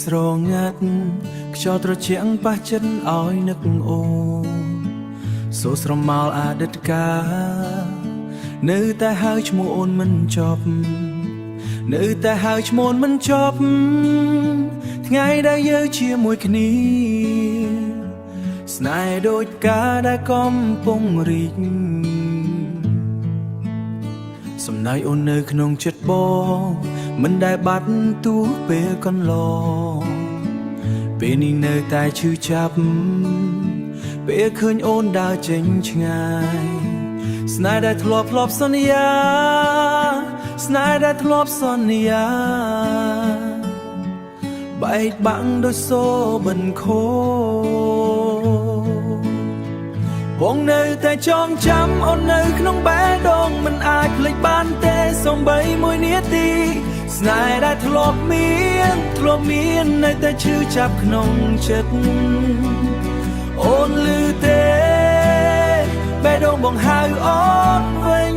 ស្រងាត់ខ្យល់ត្រជាក់ប៉ះចិត្តឲ្យនឹកអូនសូស្រមោលអតីតកាលនៅតែហៅឈ្មោះអូនមិនចប់នៅតែហៅឈ្មោះមិនចប់ថ្ងៃដែលយើងជាមួយគ្នាស្នេហ៍ដូចផ្កាដែលកំពុងរីកសំណើចអូននៅក្នុងចិត្តបងមិនដែលបាត់ទូពេលកន្លងពេលនេះនៅតែឈឺចាប់ពេលឃើញអូនដើរចេញឆ្ងាយស្នេហ៍ដែលធ្លាប់សន្យាស្នេហ៍ដែលធ្លាប់សន្យាបែកបាំងដោយសូបិនខូបងនៅតែចងចាំអូននៅក្នុងបេះដូងមិនអាចភ្លេចបានទេសូម្បីមួយនាទីស្នេហ៍ដែលធ្លាប់មាននៅតែឈឺចាប់ក្នុងចិត្តអូនឮទេបេះដូងបងហៅអូនវិញ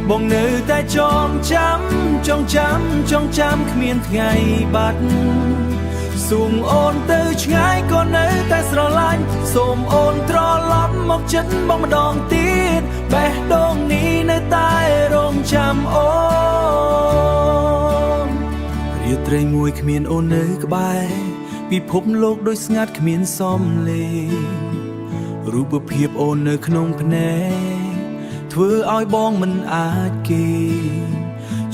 បងនៅតែចងចាំគ្មានថ្ងៃបាត់សូមអូនទៅឆ្ងាយក៏នៅតែស្រឡាញ់សូមអូនត្រឡប់មកចិត្តបងម្ដងទៀតបេះដូងនេះនៅតែរងចាំអូនរាត្រីមួយគ្មានអូននៅក្បែរពិភពលោកដូចស្ងាត់គ្មានសំឡេងរូបភាពអូននៅក្នុងភ្នែកធ្វើឲ្យបងមិនអាចគេ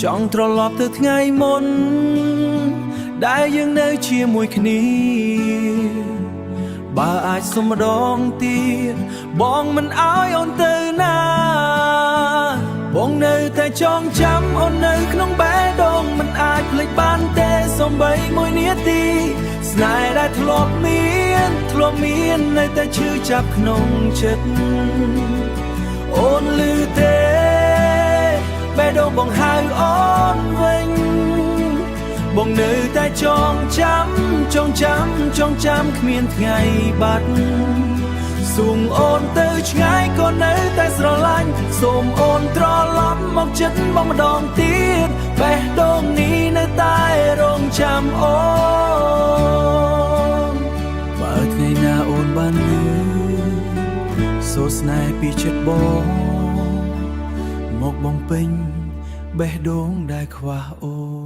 ចង់ត្រឡប់ទៅថ្ងៃមុនដែលយើងនៅជាមួយគ្នាបើអាចសុំម្ដងទៀតបងមិនអោយអូនទៅណាបងនៅតែចងចាំអូននៅក្នុងបេះដូងមិនអាចភ្លេចបានទេសូម្បីមួយនាទីស្នេហ៍ដែលធ្លាប់មាននៅតែឈឺចាប់ក្នុងចិត្តអូនឮទេបេះដូងបងហៅអូនវិញបងនៅតែចងចាំគ្មានថ្ងៃបាត់សូមអូនទៅឆ្ងាយក៏នៅតែស្រឡាញ់សូមអូនត្រឡប់មកចិត្តបងម្ដងទៀតបេះដូងនេះនៅតែរងចាំអូនបើថ្ងៃណាអូនបានឮសូរស្នេហ៍ពីចិត្តបងមកបំពេញបេះដូងដែលខ្វះអូន